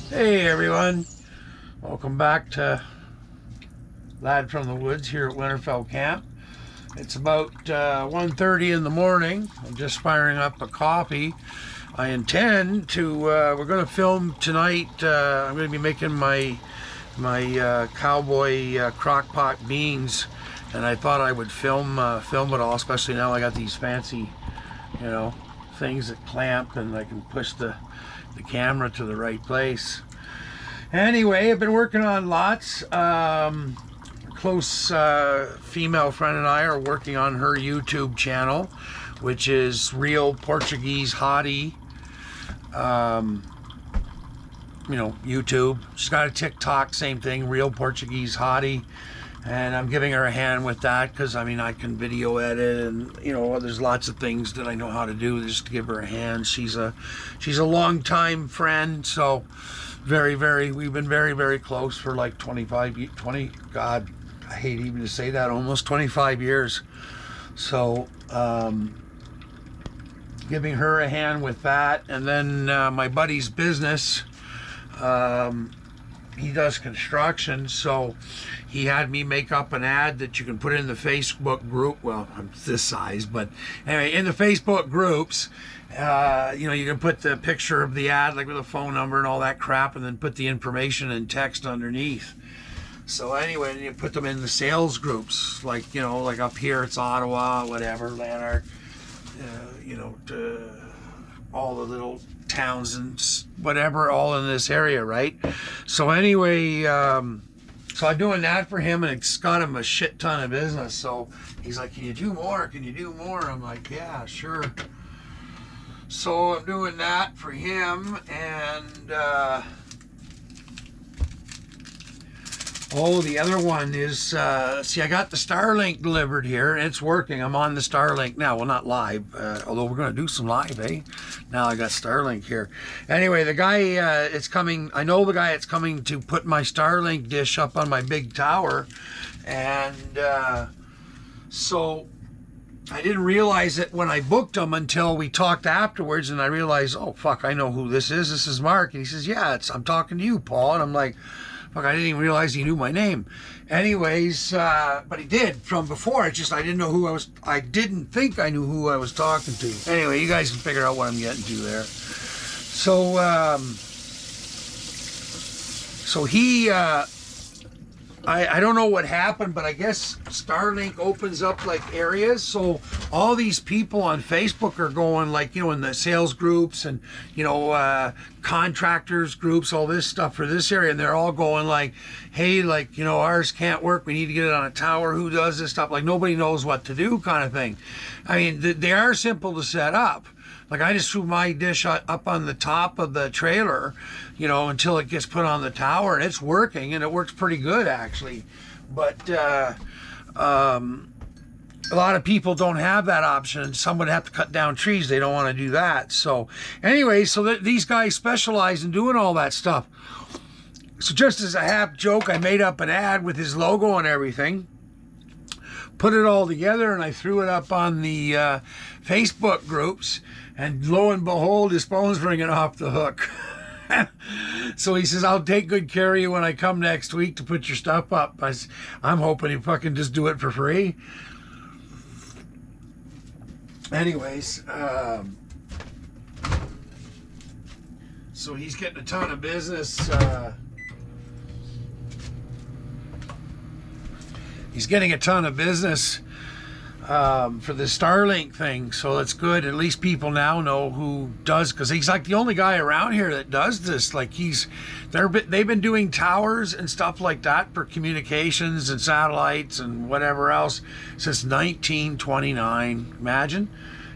Hey everyone, welcome back to Lad from the Woods here at Winterfell Camp. It's about 1:30 in the morning. I'm just firing up a coffee. I intend to, we're going to film tonight. I'm going to be making my Cowboy crock-pot beans, and I thought I would film it all, especially now I got these fancy, you know, things that clamp and I can push the camera to the right place. Anyway, I've been working on lots. Close female friend and I are working on her YouTube channel, which is Real Portuguese Hottie. YouTube. She's got a TikTok, same thing, Real Portuguese Hottie. And I'm giving her a hand with that because, I mean, I can video edit and, you know, there's lots of things that I know how to do just to give her a hand. She's a long-time friend, so we've been very close for like 20, God, I hate even to say that, almost 25 years. So, giving her a hand with that. And then my buddy's business, he does construction, so he had me make up an ad that you can put in the Facebook group. Well, I'm this size, but anyway, in the Facebook groups, you can put the picture of the ad, like with a phone number and all that crap, and then put the information in text underneath. So anyway, you put them in the sales groups, like, you know, like up here it's Ottawa, whatever, Lanark, all the little towns and whatever, all in this area, right? So anyway, so I'm doing that for him, and it's got him a shit ton of business. So he's like, can you do more? Can you do more? I'm like, yeah, sure. So I'm doing that for him, and the other one is, see, I got the Starlink delivered here, and it's working. I'm on the Starlink now. Well, not live, although we're going to do some live, eh? Now I got Starlink here. Anyway, the guy, it's coming, I know the guy that's coming to put my Starlink dish up on my big tower, and so I didn't realize it when I booked him until we talked afterwards, and I realized, oh, fuck, I know who this is. This is Mark. And he says, yeah, I'm talking to you, Paul. And I'm like, fuck, I didn't even realize he knew my name. Anyways, but he did from before. It's just I didn't know who I didn't think I knew who I was talking to. Anyway, you guys can figure out what I'm getting to there. So, he, I don't know what happened, but I guess Starlink opens up like areas. So all these people on Facebook are going, like, you know, in the sales groups and, you know, contractors groups, all this stuff for this area. And they're all going like, hey, like, you know, ours can't work. We need to get it on a tower. Who does this stuff? Like, nobody knows what to do kind of thing. I mean, they are simple to set up. Like, I just threw my dish up on the top of the trailer, you know, until it gets put on the tower, and it's working, and it works pretty good, actually. But a lot of people don't have that option. Some would have to cut down trees. They don't want to do that. So anyway, so these guys specialize in doing all that stuff. So just as a half joke, I made up an ad with his logo and everything, put it all together, and I threw it up on the Facebook groups, and lo and behold, his phone's ringing off the hook. So he says, I'll take good care of you when I come next week to put your stuff up. I'm hoping he fucking just do it for free. Anyways, so he's getting a ton of business. He's getting a ton of business for the Starlink thing, so that's good. At least people now know who does, because he's like the only guy around here that does this. Like, they've been doing towers and stuff like that for communications and satellites and whatever else since 1929. Imagine.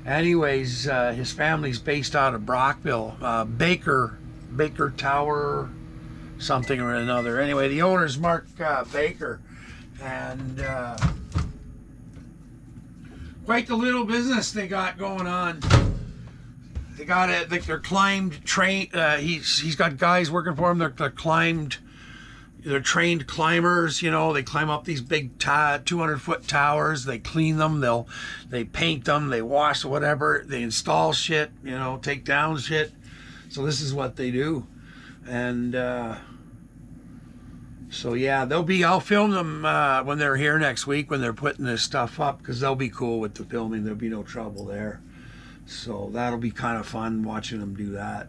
Anyways, his family's based out of Brockville, Baker Tower, something or another. Anyway, the owner's Mark Baker, and quite the little business they got going on. They got it. They're trained. He's got guys working for him. They're trained climbers. You know, they climb up these big 200-foot towers. They clean them. They paint them. They wash whatever. They install shit. You know, take down shit. So this is what they do. And so yeah, I'll film them when they're here next week when they're putting this stuff up, because they'll be cool with the filming. There'll be no trouble there. So that'll be kind of fun watching them do that.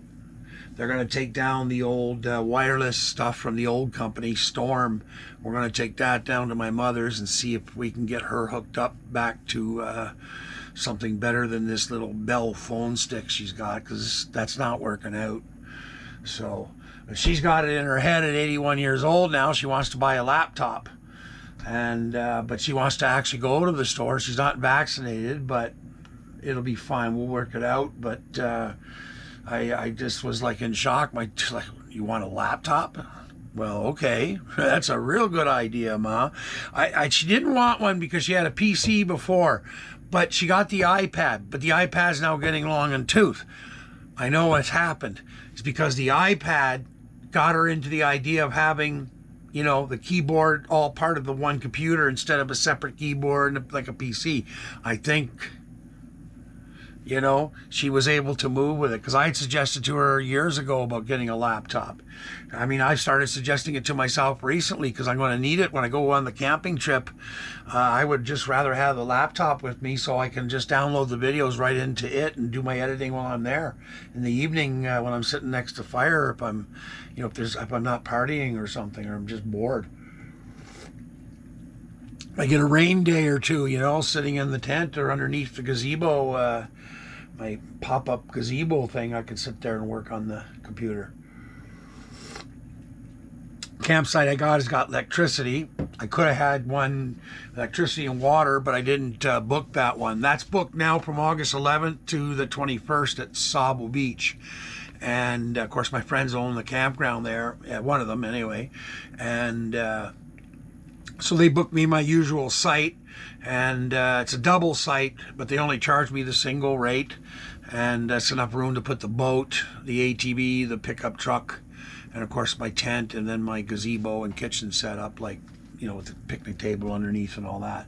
They're going to take down the old wireless stuff from the old company, Storm. We're going to take that down to my mother's and see if we can get her hooked up back to something better than this little Bell phone stick she's got, because that's not working out. So she's got it in her head at 81 years old now. She wants to buy a laptop. And but she wants to actually go to the store. She's not vaccinated, but it'll be fine. We'll work it out. But I just was like in shock. Like, you want a laptop? Well, okay, that's a real good idea, Ma. She didn't want one because she had a PC before, but she got the iPad. But the iPad's now getting long in tooth. I know what's happened. It's because the iPad got her into the idea of having, you know, the keyboard all part of the one computer instead of a separate keyboard like a PC. I think, you know, she was able to move with it, because I had suggested to her years ago about getting a laptop. I mean, I started suggesting it to myself recently because I'm going to need it when I go on the camping trip. I would just rather have the laptop with me so I can just download the videos right into it and do my editing while I'm there. In the evening, when I'm sitting next to fire, if I'm, you know, if I'm not partying or something, or I'm just bored. I get a rain day or two, you know, sitting in the tent or underneath the gazebo, my pop-up gazebo thing, I could sit there and work on the computer. Campsite I got has got electricity. I could have had one, electricity and water, but I didn't book that one. That's booked now from August 11th to the 21st at Sabo Beach. And of course my friends own the campground there, one of them anyway. And so they booked me my usual site, and it's a double site, but they only charge me the single rate, and that's enough room to put the boat, the ATV, the pickup truck, and of course my tent, and then my gazebo and kitchen set up, like, you know, with the picnic table underneath and all that.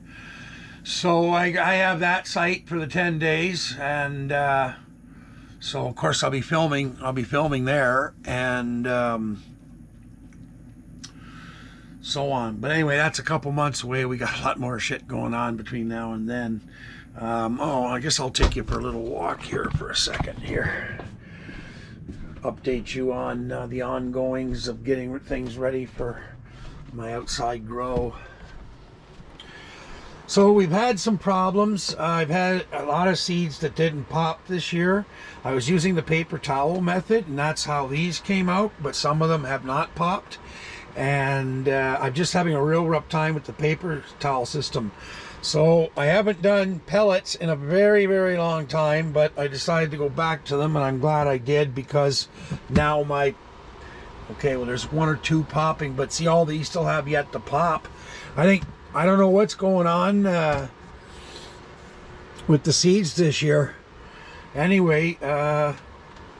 So I have that site for the 10 days, and so of course I'll be filming there, and so on. But anyway, that's a couple months away. We got a lot more shit going on between now and then. I guess I'll take you for a little walk here for a second here. Update you on the ongoings of getting things ready for my outside grow. So we've had some problems. I've had a lot of seeds that didn't pop this year. I was using the paper towel method, and that's how these came out, but some of them have not popped. And I'm just having a real rough time with the paper towel system. So I haven't done pellets in a very, very long time, but I decided to go back to them, and I'm glad I did, because now okay, well, there's one or two popping, but see, all these still have yet to pop. I don't know what's going on with the seeds this year. Anyway,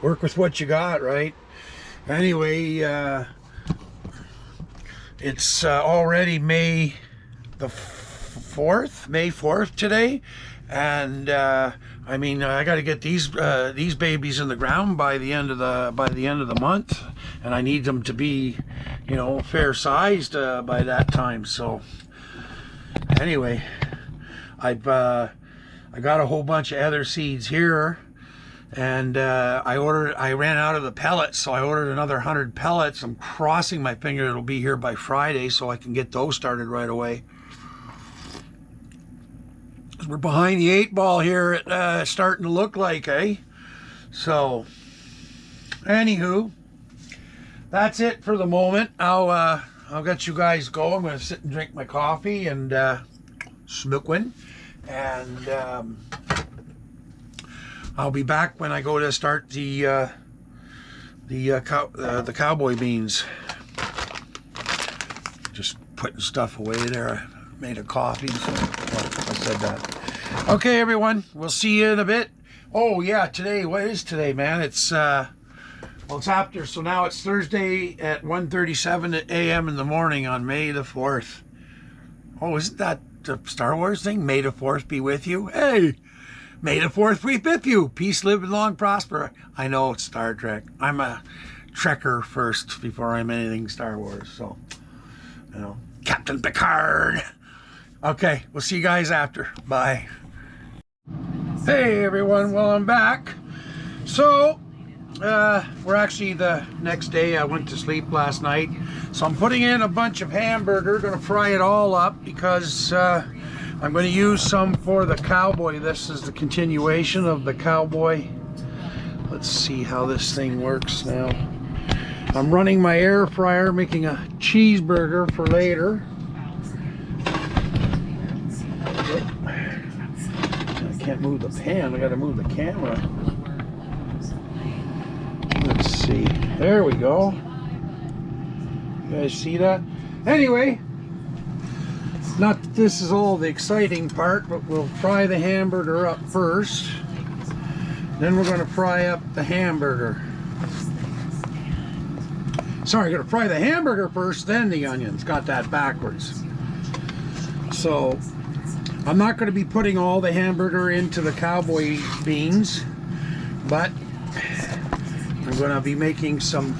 work with what you got, right? Anyway, it's already May 4th today, and I mean, I got to get these babies in the ground by the end of the month, and I need them to be, you know, fair sized by that time. So anyway, I got a whole bunch of other seeds here. And I ran out of the pellets, so I ordered another 100 pellets. I'm crossing my finger it'll be here by Friday so I can get those started right away. We're behind the 8 ball here, starting to look like, eh? So, anywho, that's it for the moment. I'll get you guys going. I'm going to sit and drink my coffee and smoke one. And I'll be back when I go to start the cowboy beans. Just putting stuff away there. I made a coffee, so I said that. Okay, everyone, we'll see you in a bit. Oh yeah, today, what is today, man? It's well, it's after, so now it's Thursday at 1:37 a.m. in the morning on May the 4th. Oh, isn't that the Star Wars thing? May the 4th be with you. Hey! May the 4th be with you. Peace, live, and long prosper. I know it's Star Trek. I'm a Trekker first before I'm anything Star Wars. So, you know, Captain Picard. Okay, we'll see you guys after. Bye. Hey everyone, well, I'm back. So, we're actually the next day. I went to sleep last night. So I'm putting in a bunch of hamburger, gonna fry it all up because I'm going to use some for the Cowboy. This is the continuation of the Cowboy. Let's see how this thing works now. I'm running my air fryer, making a cheeseburger for later. I can't move the pan, I gotta move the camera. Let's see, there we go. You guys see that? Anyway, not that this is all the exciting part, but we'll fry the hamburger up first. Then we're gonna fry up the hamburger. Sorry, gonna fry the hamburger first, then the onions. Got that backwards. So, I'm not going to be putting all the hamburger into the Cowboy beans, but I'm going to be making some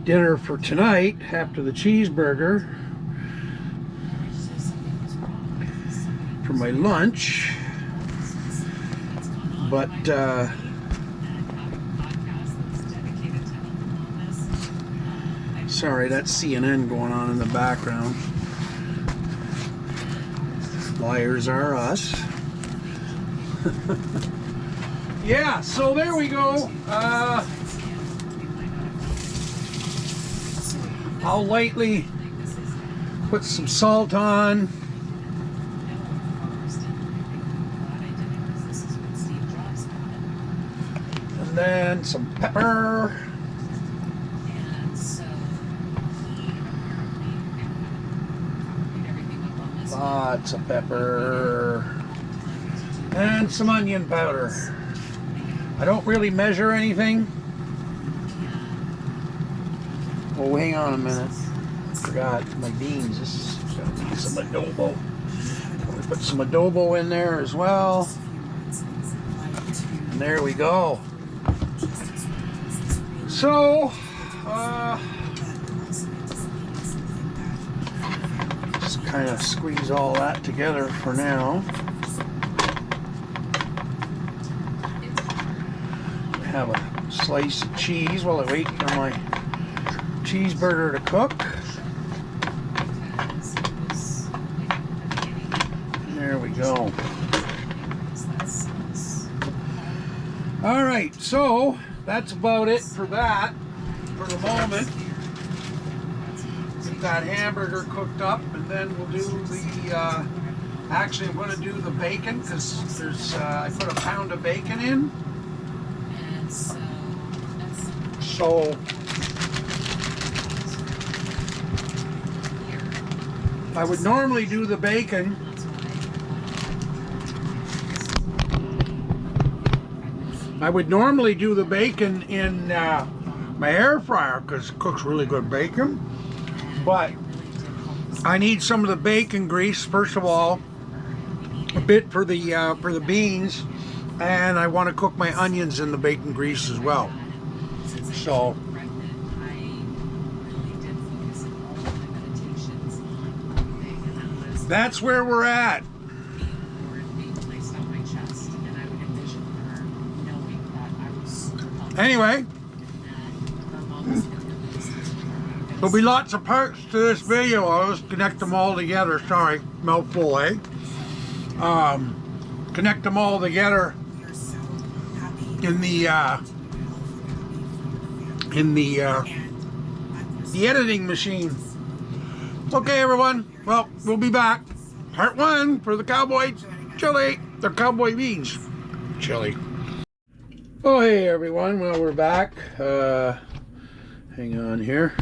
dinner for tonight after the cheeseburger for my lunch. But sorry, that's CNN going on in the background. Liars are us. Yeah, so there we go. I'll lightly put some salt on. And then some pepper. Lots of pepper and some onion powder. I don't really measure anything. Oh, hang on a minute. I forgot my beans. This is gonna need some adobo. We put some adobo in there as well. And there we go. So, kind of squeeze all that together for now. Have a slice of cheese while I wait for my cheeseburger to cook. There we go. All right, so that's about it for that for the moment. Get that hamburger cooked up, and then we'll do the actually I'm going to do the bacon because there's I put a pound of bacon in. So I would normally do the bacon in my air fryer because it cooks really good bacon. But I need some of the bacon grease first of all, a bit for the beans, and I want to cook my onions in the bacon grease as well. So that's where we're at. Anyway, there'll be lots of parts to this video. I'll just connect them all together. Sorry, mouthful, eh? Connect them all together in the editing machine. Okay, everyone. Well, we'll be back. Part 1 for the Cowboy chili. The Cowboy beans chili. Oh, hey, everyone. Well, we're back. Hang on here.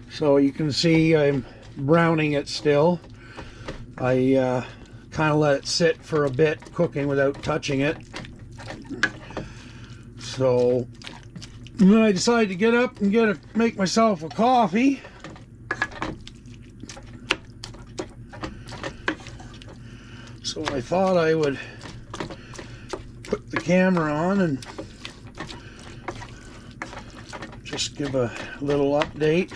So you can see I'm browning it still. I kind of let it sit for a bit cooking without touching it. So then I decided to get up and make myself a coffee. So I thought I would put the camera on and just give a little update.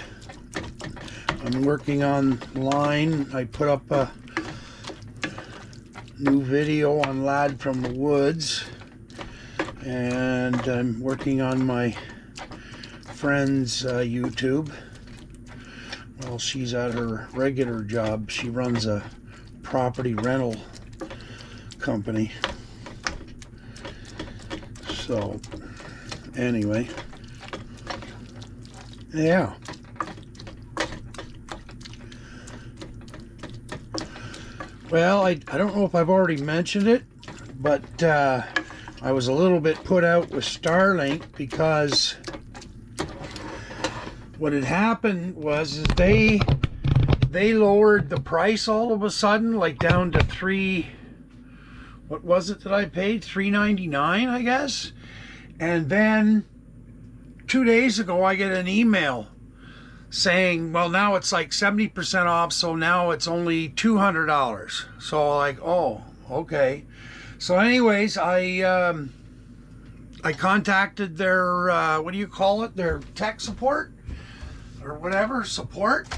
I'm working online. I put up a new video on Lad from the Woods, and I'm working on my friend's YouTube. Well, she's at her regular job. She runs a property rental company. So, anyway, yeah. Well, I don't know if I've already mentioned it, but I was a little bit put out with Starlink because what had happened was is they lowered the price all of a sudden, like down to what was it that I paid? $3.99, I guess. And then 2 days ago, I get an email saying, well, now it's like 70% off, so now it's only $200. So like, oh, okay. So anyways, I contacted their, what do you call it? Their tech support or whatever, support.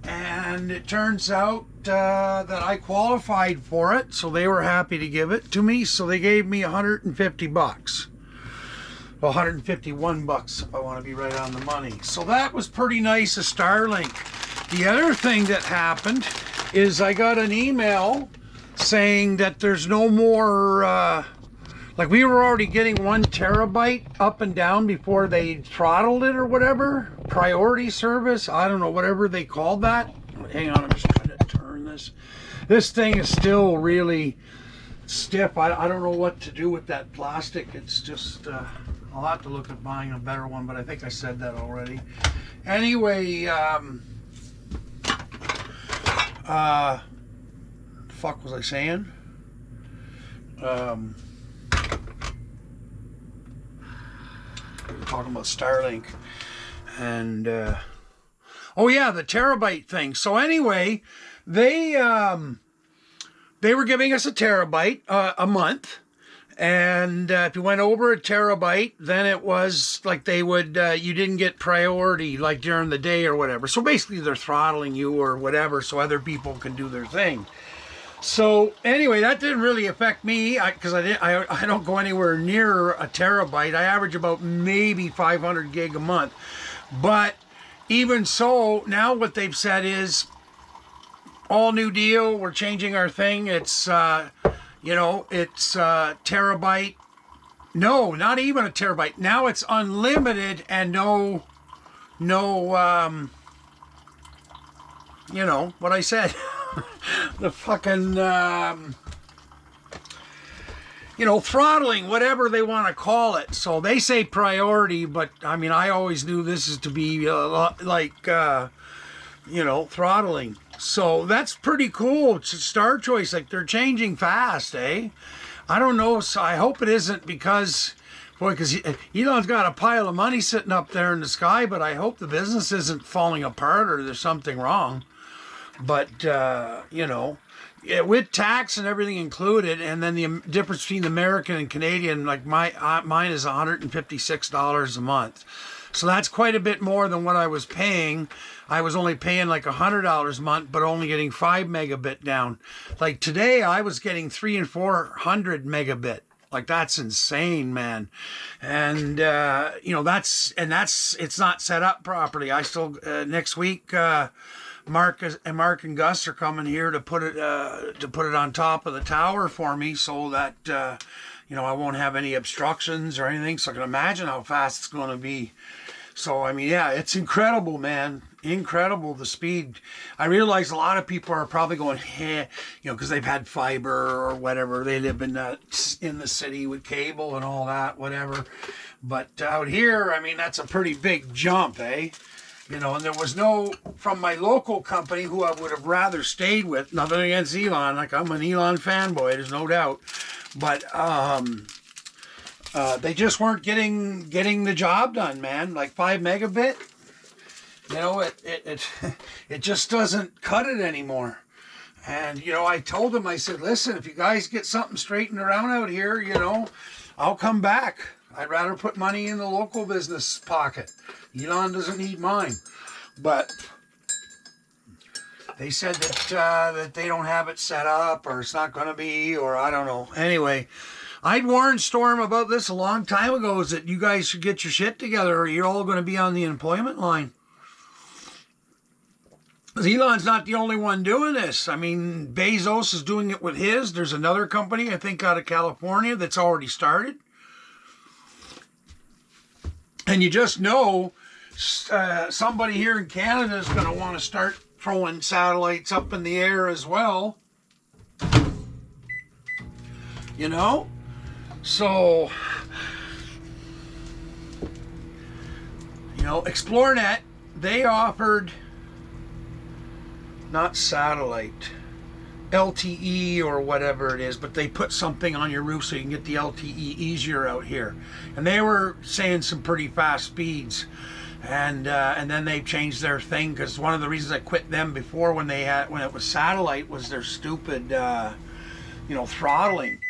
And it turns out that I qualified for it, so they were happy to give it to me. So they gave me $150. Well, $151 if I want to be right on the money. So that was pretty nice of Starlink. The other thing that happened is I got an email saying that there's no more, like we were already getting 1 terabyte up and down before they throttled it or whatever. Priority service, I don't know, whatever they called that. Hang on, I'm just trying to turn this. This thing is still really stiff. I don't know what to do with that plastic. It's just, I'll have to look at buying a better one, but I think I said that already. Anyway, fuck was I saying? We were talking about Starlink. And, oh yeah, the terabyte thing. So anyway, they were giving us a terabyte a month. And if you went over a terabyte, then it was like they would, you didn't get priority like during the day or whatever. So basically they're throttling you or whatever so other people can do their thing. So anyway, that didn't really affect me because I don't go anywhere near a terabyte. I average about maybe 500 gig a month. But even so, now what they've said is all new deal. We're changing our thing. It's, you know, it's terabyte. No, not even a terabyte. Now it's unlimited and no, you know, what I said. The fucking, you know, throttling, whatever they want to call it. So they say priority, but I mean, I always knew this is to be like, you know, throttling. So that's pretty cool. It's a Star Choice. Like they're changing fast, eh? I don't know. So I hope it isn't because, boy, because Elon's got a pile of money sitting up there in the sky, but I hope the business isn't falling apart or there's something wrong. But, you know, with tax and everything included, and then the difference between American and Canadian, like mine is $156 a month. So that's quite a bit more than what I was paying. I was only paying like $100 a month, but only getting 5 megabit down. Like today, I was getting 300 and 400 megabit. Like that's insane, man. And, you know, it's not set up properly. I still, next week, Mark and Gus are coming here to put it on top of the tower for me so that you know I won't have any obstructions or anything. So I can imagine how fast it's going to be. So I mean, yeah, it's incredible, man. Incredible the speed. I realize a lot of people are probably going, hey, you know, because they've had fiber or whatever. They live in the city with cable and all that, whatever. But out here, I mean, that's a pretty big jump, eh? You know, and there was no, from my local company who I would have rather stayed with, nothing against Elon, like I'm an Elon fanboy, there's no doubt. But they just weren't getting the job done, man. Like 5 megabit, you know, it just doesn't cut it anymore. And, you know, I told them, I said, listen, if you guys get something straightened around out here, you know, I'll come back. I'd rather put money in the local business pocket. Elon doesn't need mine. But they said that they don't have it set up, or it's not going to be, or I don't know. Anyway, I'd warned Storm about this a long time ago, is that you guys should get your shit together or you're all going to be on the unemployment line. Because Elon's not the only one doing this. I mean, Bezos is doing it with his. There's another company, I think, out of California that's already started. And you just know somebody here in Canada is going to want to start throwing satellites up in the air as well. You know? So, you know, ExploreNet, they offered not satellite, LTE or whatever it is, but they put something on your roof so you can get the LTE easier out here. And they were saying some pretty fast speeds. And then they changed their thing, because one of the reasons I quit them before when it was satellite was their stupid, you know, throttling.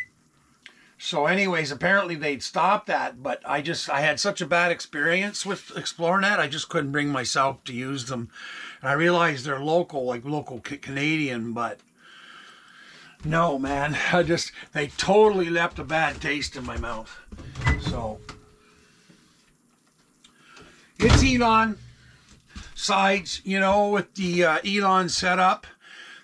So anyways, apparently they'd stopped that, but I had such a bad experience with ExploreNet, I just couldn't bring myself to use them. And I realized they're local, like local Canadian, but no, man, they totally left a bad taste in my mouth. So it's Elon sides, you know, with the Elon setup.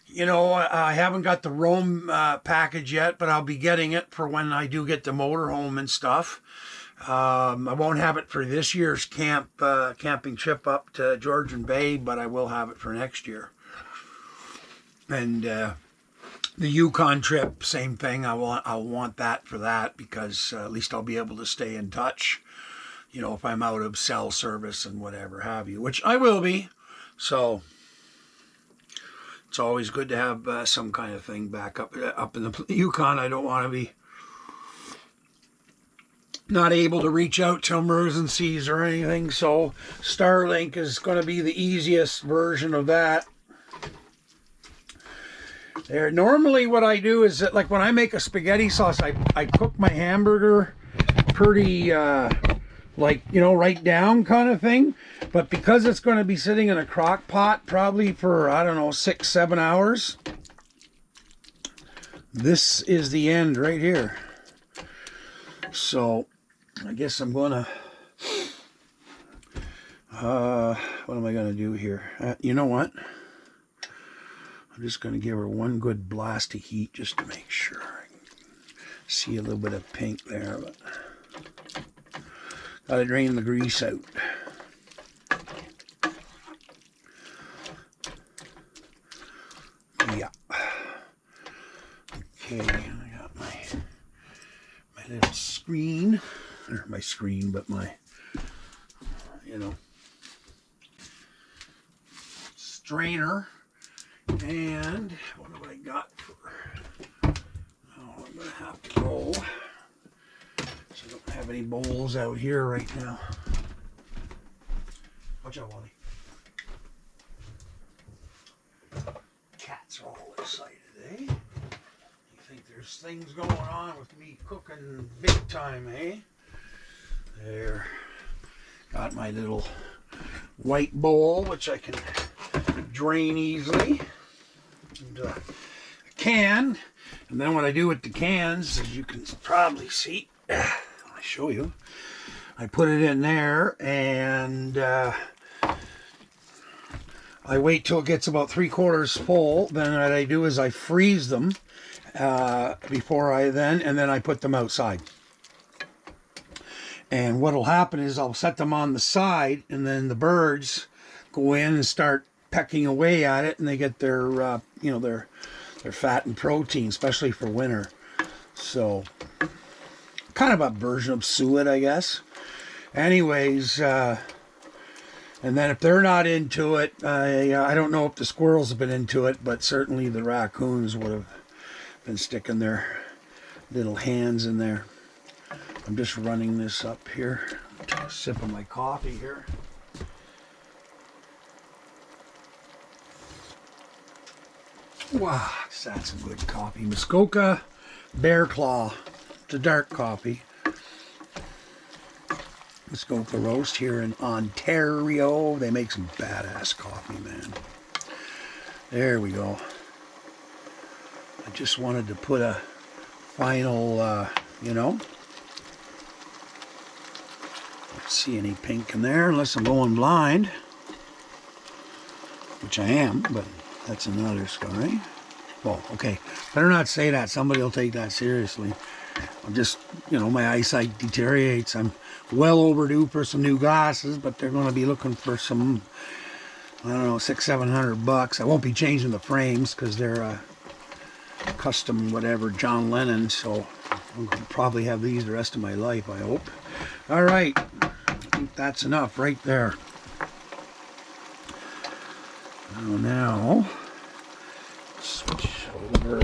You know, I haven't got the Roam package yet, but I'll be getting it for when I do get the motorhome and stuff. I won't have it for this year's camping trip up to Georgian Bay, but I will have it for next year. And the Yukon trip, same thing. I'll want that for that, because at least I'll be able to stay in touch. You know, if I'm out of cell service and whatever have you, which I will be. So it's always good to have some kind of thing back up in the Yukon. I don't want to be not able to reach out to emergencies or anything. So Starlink is going to be the easiest version of that. There. Normally what I do is that, like when I make a spaghetti sauce, I cook my hamburger pretty like, you know, right down kind of thing. But because it's going to be sitting in a crock pot probably for, I don't know, 6-7 hours, this is the end right here. So I guess I'm going to, what am I going to do here? You know what? I'm just going to give her one good blast of heat just to make sure. I can see a little bit of pink there, but got to drain the grease out. Yeah. Okay, I got my little screen, or my screen, but my, you know, strainer. And what have I got for? Oh, I'm gonna have to go. So I don't have any bowls out here right now. Watch out, Wally. Cats are all excited, eh? You think there's things going on with me cooking big time, eh? There. Got my little white bowl, which I can drain easily. And a can. And then what I do with the cans, as you can probably see, I show you, I put it in there, and I wait till it gets about 3/4 full. Then what I do is I freeze them before and then I put them outside. And what'll happen is I'll set them on the side, and then the birds go in and start pecking away at it, and they get their you know, their fat and protein, especially for winter. So kind of a version of suet, I guess. Anyways, and then if they're not into it, I don't know if the squirrels have been into it, but certainly the raccoons would have been sticking their little hands in there. I'm just running this up here. Take a sip of my coffee here. Wow, that's some good coffee. Muskoka Bear Claw. It's a dark coffee. Muskoka Roast here in Ontario. They make some badass coffee, man. There we go. I just wanted to put a final, you know. Don't see any pink in there unless I'm going blind. Which I am, but that's another story. Well, okay. Better not say that. Somebody will take that seriously. I'm just, you know, my eyesight deteriorates. I'm well overdue for some new glasses, but they're going to be looking for some, I don't know, $600-700. I won't be changing the frames because they're custom whatever John Lennon, so I'll probably have these the rest of my life, I hope. All right. I think that's enough right there. Now, switch over.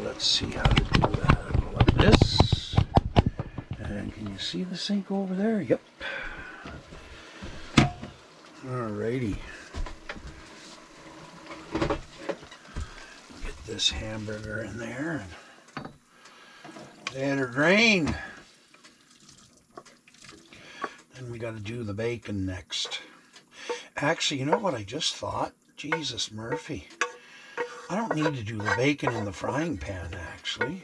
Let's see how to do that. Like this. And can you see the sink over there? Yep. Alrighty. Get this hamburger in there and let her drain. Then we got to do the bacon next. Actually, you know what I just thought? Jesus, Murphy. I don't need to do the bacon in the frying pan, actually.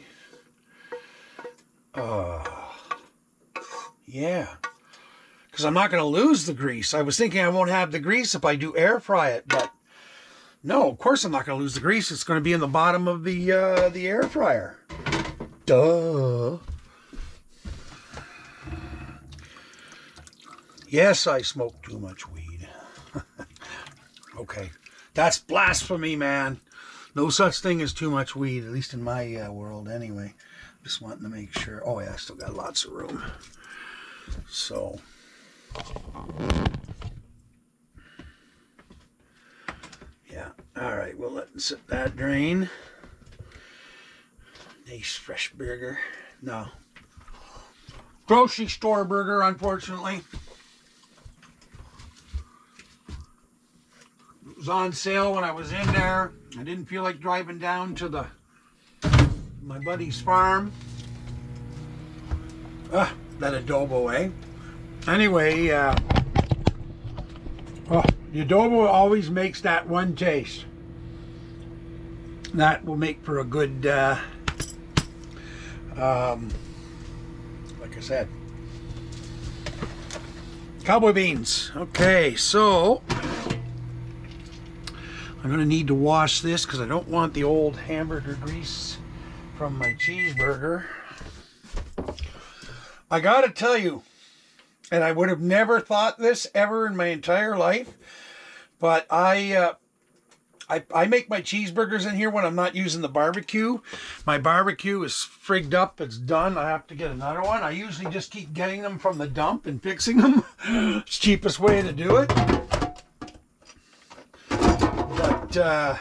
Yeah. Because I'm not going to lose the grease. I was thinking I won't have the grease if I do air fry it, but no, of course I'm not going to lose the grease. It's going to be in the bottom of the air fryer. Duh. Yes, I smoke too much weed. Okay. That's blasphemy, man. No such thing as too much weed, at least in my world anyway. Just wanting to make sure. Oh, yeah, I still got lots of room. So. Yeah. All right, we'll let that drain. Nice fresh burger. No. Grocery store burger, unfortunately. It was on sale when I was in there. I didn't feel like driving down to my buddy's farm. That adobo, eh? Anyway, the adobo always makes that one taste. That will make for a good, like I said, cowboy beans. Okay, so I'm going to need to wash this because I don't want the old hamburger grease from my cheeseburger. I got to tell you, and I would have never thought this ever in my entire life, but I make my cheeseburgers in here when I'm not using the barbecue. My barbecue is frigged up. It's done. I have to get another one. I usually just keep getting them from the dump and fixing them. It's the cheapest way to do it. But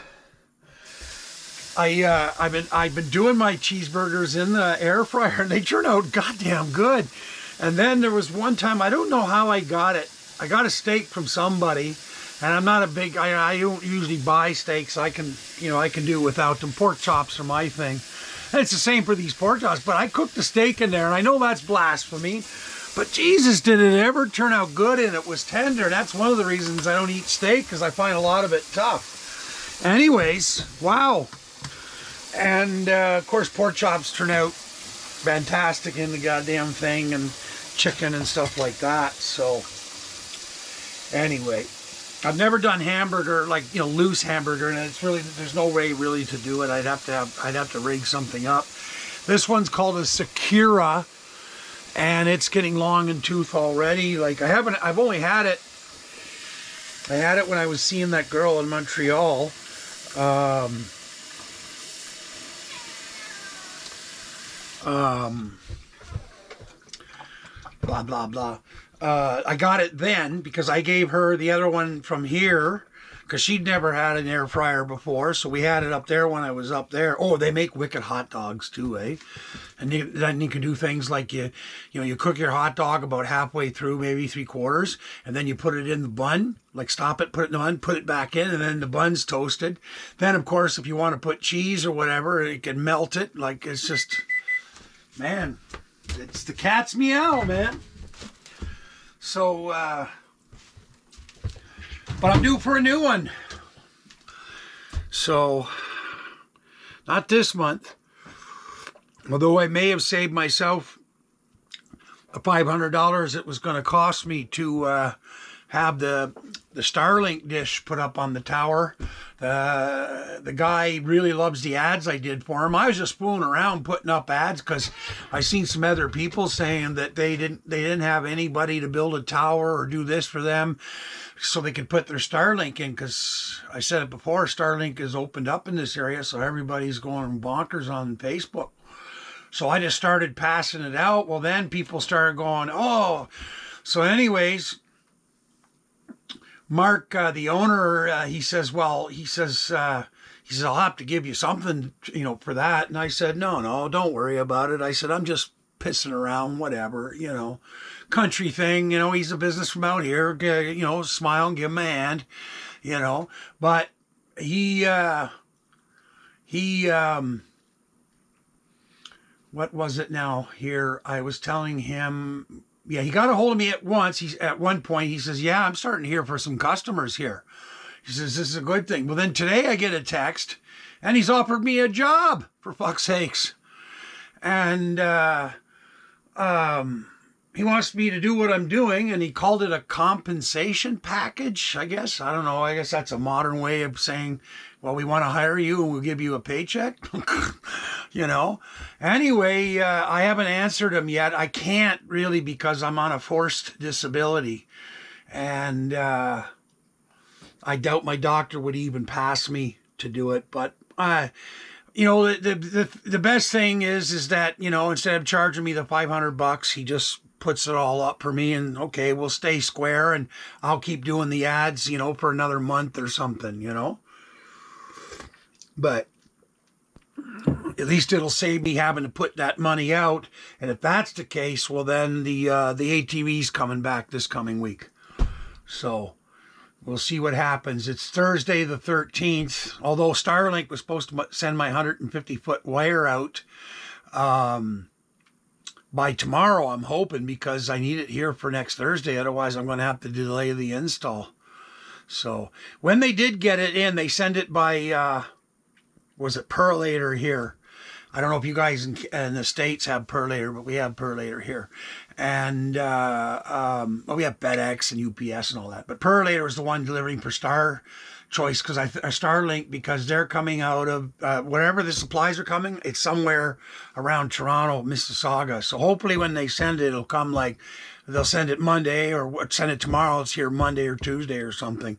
I've been doing my cheeseburgers in the air fryer and they turn out goddamn good. And then there was one time, I don't know how I got it. I got a steak from somebody, and I'm not a big, I don't usually buy steaks. I can do without them. Pork chops are my thing. And it's the same for these pork chops, but I cooked the steak in there, and I know that's blasphemy, but Jesus, did it ever turn out good, and it was tender. That's one of the reasons I don't eat steak, because I find a lot of it tough. Anyways, wow. And of course, pork chops turn out fantastic in the goddamn thing, and chicken and stuff like that. So anyway, I've never done hamburger, like, you know, loose hamburger, and it's really, there's no way really to do it. I'd have to rig something up. This one's called a Sakura, and it's getting long in tooth already. Like, I've only had it, I had it when I was seeing that girl in Montreal. Blah, blah, blah. I got it then because I gave her the other one from here because she'd never had an air fryer before. So we had it up there when I was up there. Oh, they make wicked hot dogs too, eh? And then you can do things like you cook your hot dog about halfway through, maybe 3/4, and then you put it in the bun, like stop it, put it in the bun, put it back in, and then the bun's toasted. Then, of course, if you want to put cheese or whatever, it can melt it. Like, it's just, man, it's the cat's meow, man. So, but I'm due for a new one. So, not this month. Although I may have saved myself the $500 it was going to cost me to have the Starlink dish put up on the tower. The guy really loves the ads I did for him. I was just fooling around putting up ads because I seen some other people saying that they didn't have anybody to build a tower or do this for them so they could put their Starlink in, because I said it before, Starlink is opened up in this area, so everybody's going bonkers on Facebook. So I just started passing it out. Well, then people started going, oh. So anyways, Mark, the owner, he says, I'll have to give you something, for that. And I said, no, don't worry about it. I said, I'm just pissing around, whatever, country thing. He's a business from out here, smile and give him a hand, But he what was it now here? I was telling him, yeah, he got a hold of me at one point, he says, yeah, I'm starting to hear for some customers here. He says, this is a good thing. Well, then today I get a text and he's offered me a job, for fuck's sakes. And, he wants me to do what I'm doing, and he called it a compensation package, I guess. I don't know. I guess that's a modern way of saying, well, we want to hire you and we'll give you a paycheck. Anyway, I haven't answered him yet. I can't really, because I'm on a forced disability. And I doubt my doctor would even pass me to do it. But, the best thing is that, instead of charging me the $500, he just puts it all up for me, and okay, we'll stay square, and I'll keep doing the ads, for another month or something, But at least it'll save me having to put that money out. And if that's the case, well, then the ATV's coming back this coming week. So we'll see what happens. It's Thursday the 13th, although Starlink was supposed to send my 150-foot wire out by tomorrow, I'm hoping, because I need it here for next Thursday. Otherwise, I'm going to have to delay the install. So when they did get it in, they sent it by, was it Perlator here? I don't know if you guys in the States have Perlator, but we have Perlator here. And we have FedEx and UPS and all that. But Perlator is the one delivering for Star Choice, because Starlink, because they're coming out of wherever the supplies are coming. It's somewhere around Toronto, Mississauga. So hopefully when they send it, it'll come they'll send it Monday, or send it tomorrow. It's here Monday or Tuesday or something.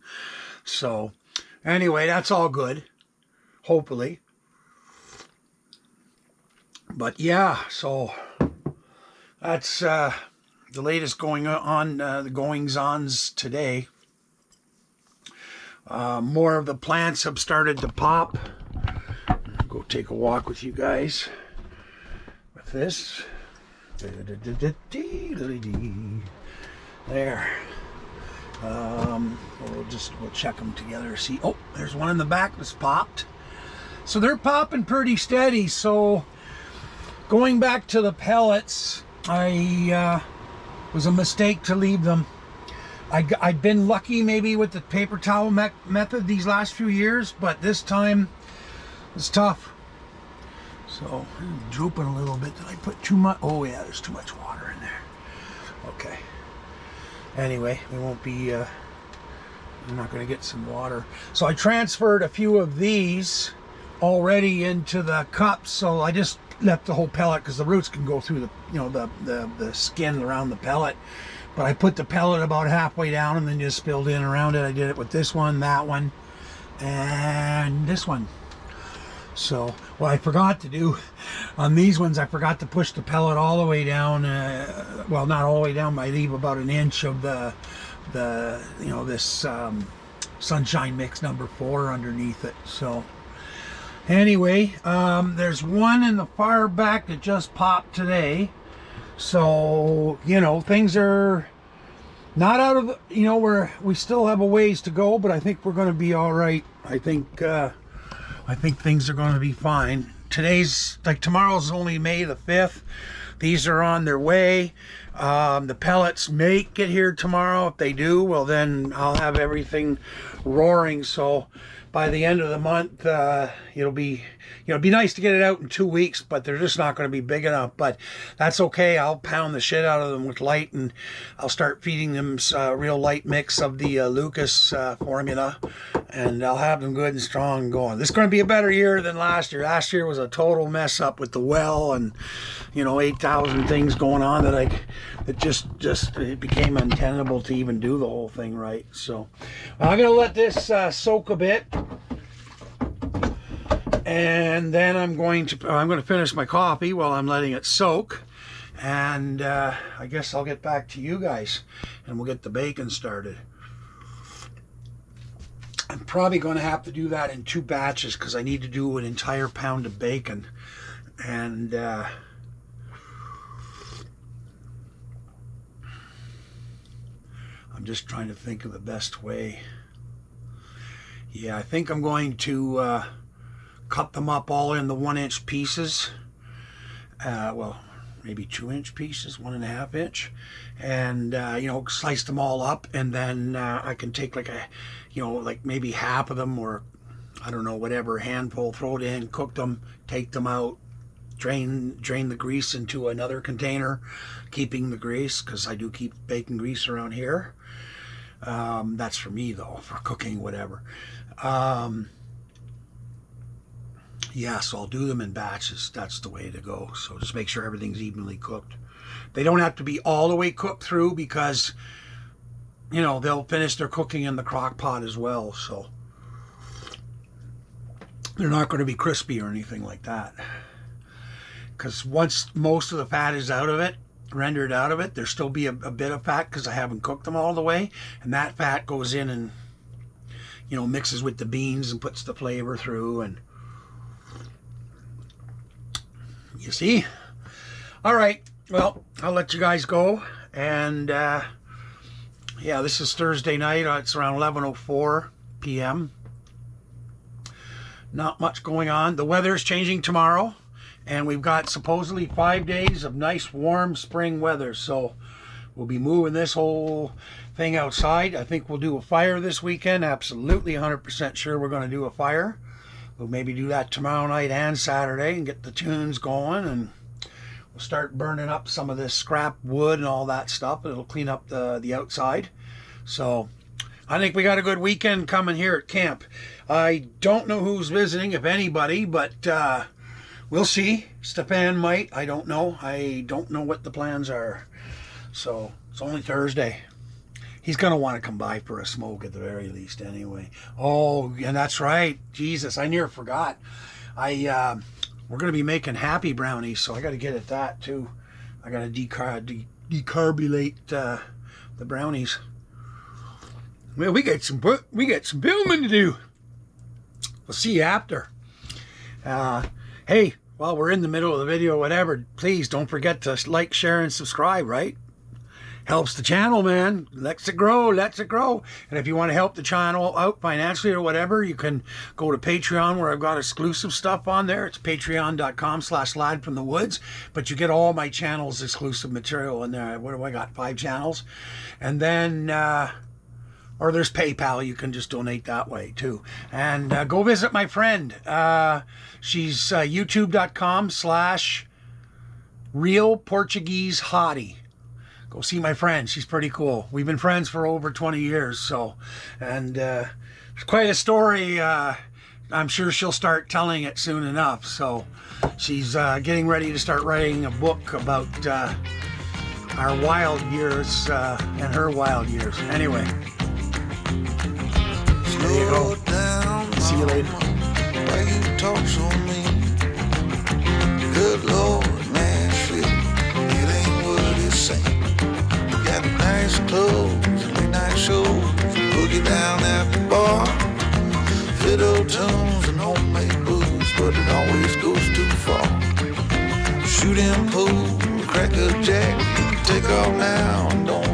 So anyway, that's all good. Hopefully. But yeah, so that's the latest going on, the goings-ons today. More of the plants have started to pop. I'll go take a walk with you guys with this. There. We'll check them together. See, oh, there's one in the back that's popped. So they're popping pretty steady. So going back to the pellets, was a mistake to leave them. I've been lucky maybe with the paper towel method these last few years, but this time it's tough. So I'm drooping a little bit. Did I put too much? Oh yeah, there's too much water in there. Okay. Anyway, we won't be, I'm not going to get some water. So I transferred a few of these already into the cups, so I just left the whole pellet because the roots can go through the skin around the pellet. But I put the pellet about halfway down and then just spilled in around it. I did it with this one, that one, and this one. So what I forgot to do on these ones, I forgot to push the pellet all the way down. Well, not all the way down, but I leave about an inch of this Sunshine Mix number 4 underneath it. So anyway, there's one in the far back that just popped today. So, things are not out of, we still have a ways to go, but I think we're going to be all right. I think things are going to be fine. Tomorrow's only May the 5th. These are on their way. The pellets may get here tomorrow. If they do, well, then I'll have everything roaring. So by the end of the month, it'll be, it'd be nice to get it out in 2 weeks, but they're just not going to be big enough. But that's okay. I'll pound the shit out of them with light, and I'll start feeding them a real light mix of the Lucas formula, and I'll have them good and strong and going. This is going to be a better year than last year. Last year was a total mess up with the well, and 8,000 things going on that it became untenable to even do the whole thing right. So I'm gonna let this soak a bit, and then I'm going to finish my coffee while I'm letting it soak, and I guess I'll get back to you guys and we'll get the bacon started. I'm probably going to have to do that in 2 batches because I need to do an entire pound of bacon, and I'm just trying to think of the best way. Yeah, I think I'm going to cut them up all in the 1-inch pieces. Well, maybe 2-inch pieces, 1.5 inch, and slice them all up, and then I can take like maybe half of them, or I don't know, whatever, handful, throw it in, cook them, take them out, drain the grease into another container, keeping the grease, because I do keep bacon grease around here. That's for me though, for cooking, whatever. Yeah, so I'll do them in batches. That's the way to go. So just make sure everything's evenly cooked. They don't have to be all the way cooked through, because they'll finish their cooking in the crock pot as well, so they're not going to be crispy or anything like that. Because once most of the fat is rendered out of it, there'll still be a bit of fat because I haven't cooked them all the way, and that fat goes in and mixes with the beans and puts the flavor through, and you see. All right, well, I'll let you guys go, and yeah, this is Thursday night. It's around 11:04 p.m. Not much going on. The weather's changing tomorrow, and we've got supposedly 5 days of nice warm spring weather, so we'll be moving this whole thing outside. I think we'll do a fire this weekend. Absolutely 100% sure we're going to do a fire. We'll maybe do that tomorrow night and Saturday and get the tunes going, and we'll start burning up some of this scrap wood and all that stuff. It'll clean up the outside. So I think we got a good weekend coming here at camp. I don't know who's visiting, if anybody, but we'll see. Stefan might. I don't know. I don't know what the plans are. So it's only Thursday. He's going to want to come by for a smoke at the very least anyway. Oh, and that's right. Jesus, I near forgot. We're going to be making happy brownies, so I got to get at that too. I got to decarbulate the brownies. Well, we got some filming to do. We'll see you after. Hey, while we're in the middle of the video, whatever, please don't forget to like, share, and subscribe, right? Helps the channel, man. Lets it grow, lets it grow. And if you want to help the channel out financially or whatever, you can go to Patreon, where I've got exclusive stuff on there. It's patreon.com/ladfromthewoods. But you get all my channels' exclusive material in there. What do I got? 5 channels. And then or there's PayPal. You can just donate that way too. And go visit my friend. She's youtube.com/realportuguesehottie. Go see my friend. She's pretty cool. We've been friends for over 20 years. So, and it's quite a story. I'm sure she'll start telling it soon enough. So she's getting ready to start writing a book about our wild years and her wild years. Anyway, there you go. See you later. Why you talk so mean? Good Lord, man, shit, it ain't what it seems. Got nice clothes, late night shows, boogie down at the bar, fiddle tunes and homemade booze, but it always goes too far. Shooting pool, crack a jack, take off now, and don't